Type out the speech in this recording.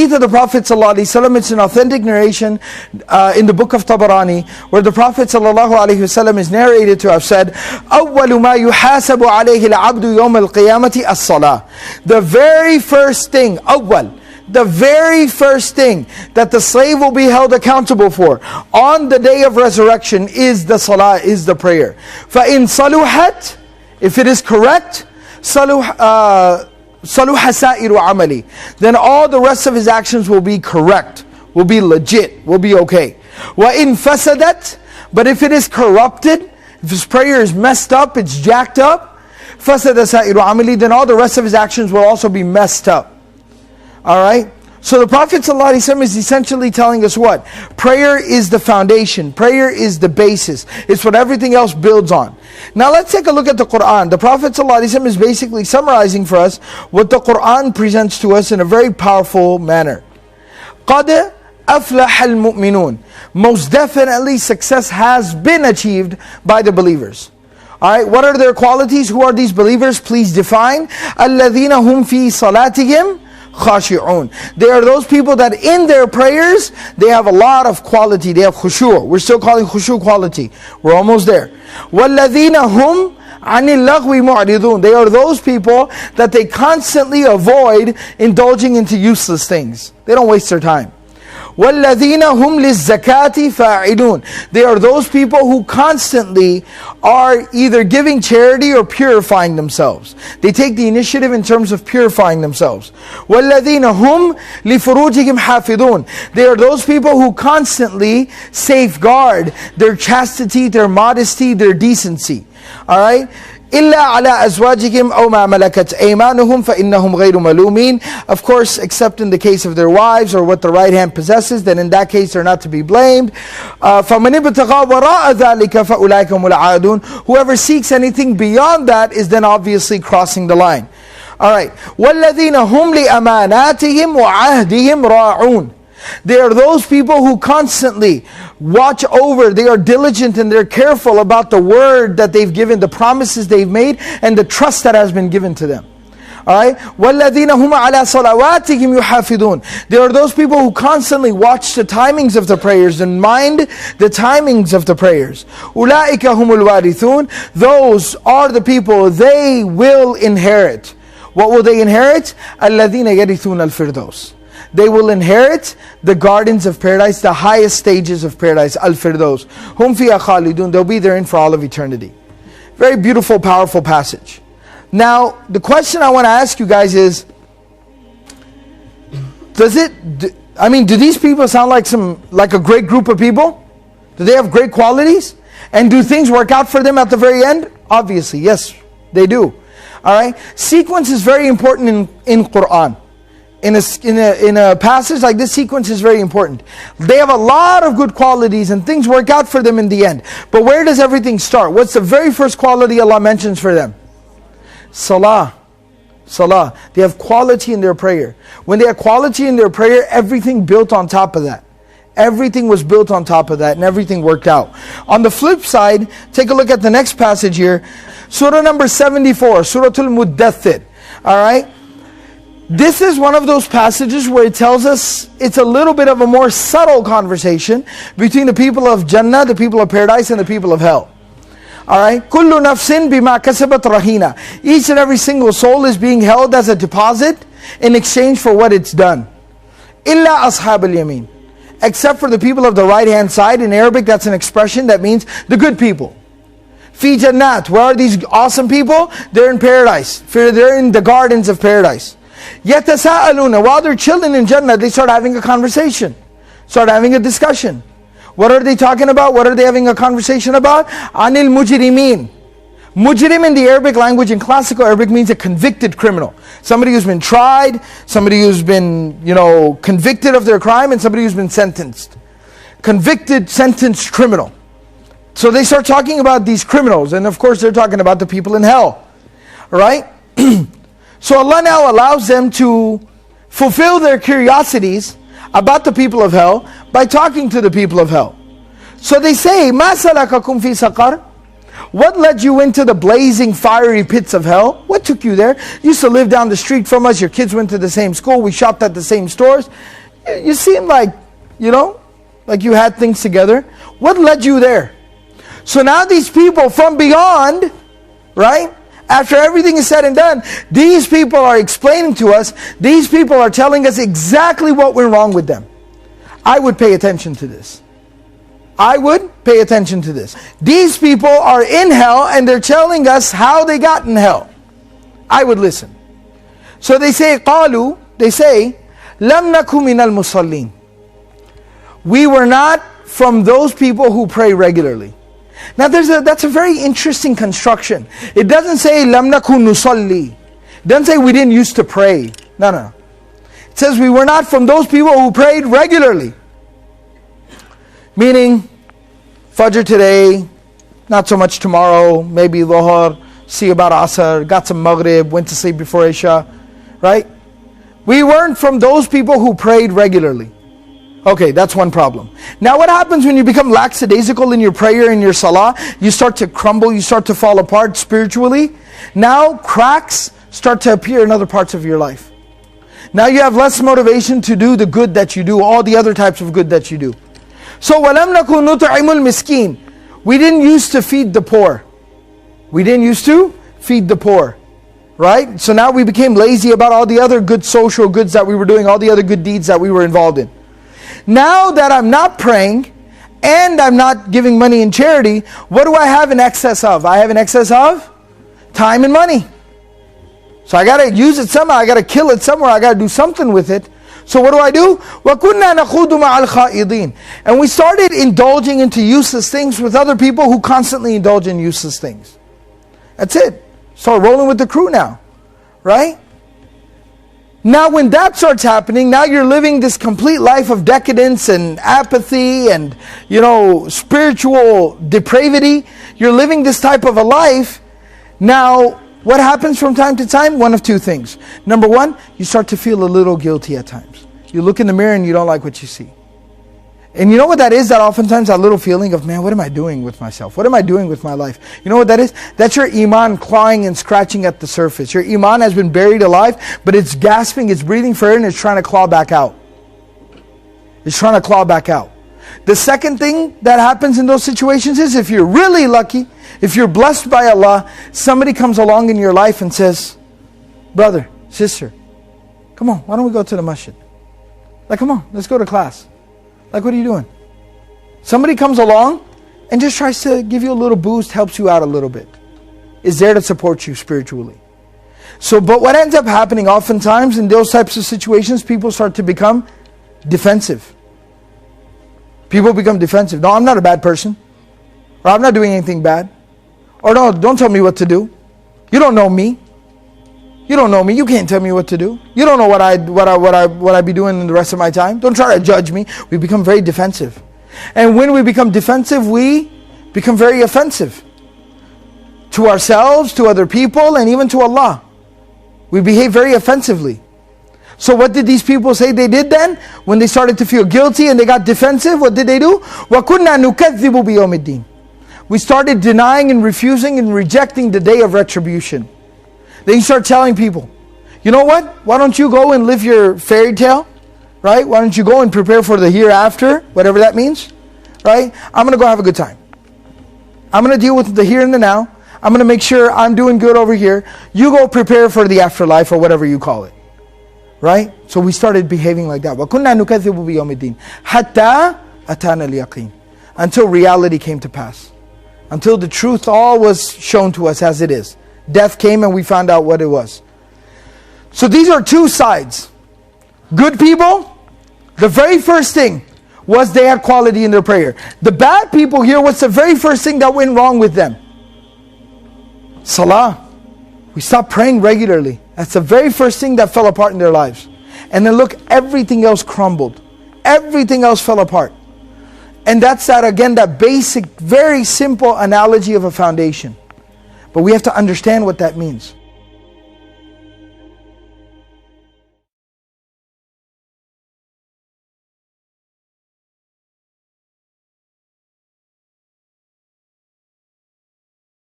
of the Prophet ﷺ, it's an authentic narration in the book of Tabarani, where the Prophet ﷺ is narrated to have said, أَوَّلُ مَا يُحَاسَبُ عَلَيْهِ الْعَبْدُ يَوْمَ الْقِيَامَةِ الصَّلَاةِ. The very first thing, أول, the very first thing that the slave will be held accountable for on the day of resurrection is the salah, is the prayer. فَإِن صَلُحَتْ, if it is correct, صَلُحَ سَائِرُ عَمَلِي, then all the rest of his actions will be correct, will be legit, will be okay. وَإِن فَسَدَتْ, but if it is corrupted, if his prayer is messed up, it's jacked up, فَسَدَ سَائِرُ عَمَلِي, then all the rest of his actions will also be messed up. Alright? So the Prophet ﷺ is essentially telling us what? Prayer is the foundation. Prayer is the basis. It's what everything else builds on. Now let's take a look at the Qur'an. The Prophet ﷺ is basically summarizing for us what the Qur'an presents to us in a very powerful manner. قَدْ أَفْلَحَ الْمُؤْمِنُونَ. Most definitely success has been achieved by the believers. Alright, what are their qualities? Who are these believers? Please define. الَّذِينَ هُمْ فِي صَلَاتِهِمْ khashi'un. They are those people that in their prayers, they have a lot of quality. They have khushu'. We're still calling khushu' quality. We're almost there. وَالَّذِينَ هُمْ عَنِ اللَّغْوِ مُعْرِضُونَ. They are those people that they constantly avoid indulging into useless things. They don't waste their time. وَالَّذِينَ هُمْ لِلزَّكَاةِ فَاعِلُونَ. They are those people who constantly are either giving charity or purifying themselves. They take the initiative in terms of purifying themselves. وَالَّذِينَ هُمْ لِفُرُوجِهِمْ حَافِظُونَ. They are those people who constantly safeguard their chastity, their modesty, their decency. Alright? إِلَّا عَلَىٰ أَزْوَاجِهِمْ أَوْ مَا مَلَكَتْ أَيْمَانُهُمْ فَإِنَّهُمْ غَيْرُ مَلُومِينَ. Of course, except in the case of their wives or what the right hand possesses, then in that case they're not to be blamed. فَمَنِ ابْتَغَىٰ وَرَاءَ ذَلِكَ فَأُولَٰئِكَ هُمُ الْعَادُونَ. Whoever seeks anything beyond that is then obviously crossing the line. Alright. وَالَّذِينَ هُمْ لِأَمَانَاتِهِمْ وَعَهْدِهِمْ رَاعُونَ. They are those people who constantly watch over, they are diligent and they're careful about the word that they've given, the promises they've made, and the trust that has been given to them. Alright? وَالَّذِينَ هُمْ عَلَىٰ صَلَوَاتِهِمْ يُحَافِظُونَ. They are those people who constantly watch the timings of the prayers and mind the timings of the prayers. أُولَٰئِكَ هُمُ الْوَارِثُونَ. Those are the people, they will inherit. What will they inherit? الَّذِينَ يَرِثُونَ الْفِرْدَوْسِ. They will inherit the gardens of paradise, the highest stages of paradise, Al-Firdaus. Hum fiha khalidun. They'll be therein for all of eternity. Very beautiful, powerful passage. Now, the question I want to ask you guys is, do these people sound like a great group of people? Do they have great qualities? And do things work out for them at the very end? Obviously, yes, they do. Alright? Sequence is very important in Qur'an. In a passage like this, sequence is very important. They have a lot of good qualities and things work out for them in the end. But where does everything start? What's the very first quality Allah mentions for them? Salah. Salah. They have quality in their prayer. When they have quality in their prayer, everything built on top of that. Everything was built on top of that and everything worked out. On the flip side, take a look at the next passage here. Surah number 74, Surah Al-Muddathir. Alright? This is one of those passages where it tells us it's a little bit of a more subtle conversation between the people of Jannah, the people of paradise, and the people of hell. Alright? كُلُّ نَفْسٍ بِمَا كَسَبَتْ رَهِينَ. Each and every single soul is being held as a deposit in exchange for what it's done. إِلَّا أَصْحَابَ الْيَمِينَ. Except for the people of the right hand side. In Arabic, that's an expression that means the good people. Fi Jannat. Where are these awesome people? They're in paradise. They're in the gardens of paradise. يَتَسَاءَلُونَ. While they're chilling in Jannah, they start having a conversation. Start having a discussion. What are they talking about? What are they having a conversation about? عَنِ الْمُجْرِمِينَ. Mujrim in the Arabic language, in classical Arabic, means a convicted criminal. Somebody who's been tried, somebody who's been, convicted of their crime, and somebody who's been sentenced. Convicted, sentenced criminal. So they start talking about these criminals, and of course they're talking about the people in hell. Right? So Allah now allows them to fulfill their curiosities about the people of hell by talking to the people of hell. So they say, مَا سَلَكَكُمْ فِي سَقَرٍ. What led you into the blazing fiery pits of hell? What took you there? You used to live down the street from us. Your kids went to the same school. We shopped at the same stores. You seemed like, like you had things together. What led you there? So now these people from beyond, right? After everything is said and done, these people are explaining to us, these people are telling us exactly what went wrong with them. I would pay attention to this. I would pay attention to this. These people are in hell and they're telling us how they got in hell. I would listen. So they say, قالوا, they say, لم نكن من المصلين. We were not from those people who pray regularly. Now that's a very interesting construction. It doesn't say لم نكن نصلي. It doesn't say we didn't used to pray. No. It says we were not from those people who prayed regularly. Meaning, Fajr today, not so much tomorrow, maybe Dhuhr, see about Asr, got some Maghrib, went to sleep before Isha, right? We weren't from those people who prayed regularly. Okay, that's one problem. Now what happens when you become lackadaisical in your prayer, in your salah? You start to crumble, you start to fall apart spiritually. Now cracks start to appear in other parts of your life. Now you have less motivation to do the good that you do, all the other types of good that you do. So وَلَمْ نَكُنْ نُطْعِمُ الْمِسْكِينَ. We didn't used to feed the poor. We didn't used to feed the poor. Right? So now we became lazy about all the other good social goods that we were doing, all the other good deeds that we were involved in. Now that I'm not praying and I'm not giving money in charity, what do I have in excess of? I have an excess of time and money. So I got to use it somehow. I got to kill it somewhere. I got to do something with it. So what do? وَكُنَّا نَخُوضُ مَعَ الْخَائِضِينَ. And we started indulging into useless things with other people who constantly indulge in useless things. That's it. Start rolling with the crew now. Right? Now when that starts happening, now you're living this complete life of decadence and apathy and, spiritual depravity. You're living this type of a life. Now, what happens from time to time? One of two things. Number one, you start to feel a little guilty at times. You look in the mirror and you don't like what you see. And you know what that is? That oftentimes that little feeling of, man, what am I doing with myself? What am I doing with my life? You know what that is? That's your iman clawing and scratching at the surface. Your iman has been buried alive, but it's gasping, it's breathing for air, and it's trying to claw back out. It's trying to claw back out. The second thing that happens in those situations is, if you're really lucky, if you're blessed by Allah, somebody comes along in your life and says, brother, sister, come on, why don't we go to the masjid? Like, come on, let's go to class. Like, what are you doing? Somebody comes along and just tries to give you a little boost, helps you out a little bit. Is there to support you spiritually. So, but what ends up happening oftentimes in those types of situations, people start to become defensive. People become defensive. No, I'm not a bad person. Or I'm not doing anything bad. Or no, don't tell me what to do. You don't know me. You don't know me. You can't tell me what to do. You don't know what I be doing in the rest of my time. Don't try to judge me. We become very defensive. And when we become defensive, we become very offensive. To ourselves, to other people, and even to Allah. We behave very offensively. So what did these people say they did then? When they started to feel guilty and they got defensive, what did they do? وَكُنَّا نُكَذِّبُ بِيَوْمِ الدِّينِ. We started denying and refusing and rejecting the day of retribution. Then you start telling people, you know what? Why don't you go and live your fairy tale? Right? Why don't you go and prepare for the hereafter? Whatever that means. Right? I'm going to go have a good time. I'm going to deal with the here and the now. I'm going to make sure I'm doing good over here. You go prepare for the afterlife or whatever you call it. Right? So we started behaving like that. وَكُنَّا نُكَذِّبُ بِيَوْمِ الدِّينِ حَتَّى أَتَانَا الْيَقِينَ. Until reality came to pass. Until the truth all was shown to us as it is. Death came and we found out what it was. So these are two sides. Good people, the very first thing was they had quality in their prayer. The bad people here, what's the very first thing that went wrong with them? Salah. We stopped praying regularly. That's the very first thing that fell apart in their lives. And then look, everything else crumbled. Everything else fell apart. And that's that basic, very simple analogy of a foundation. But we have to understand what that means.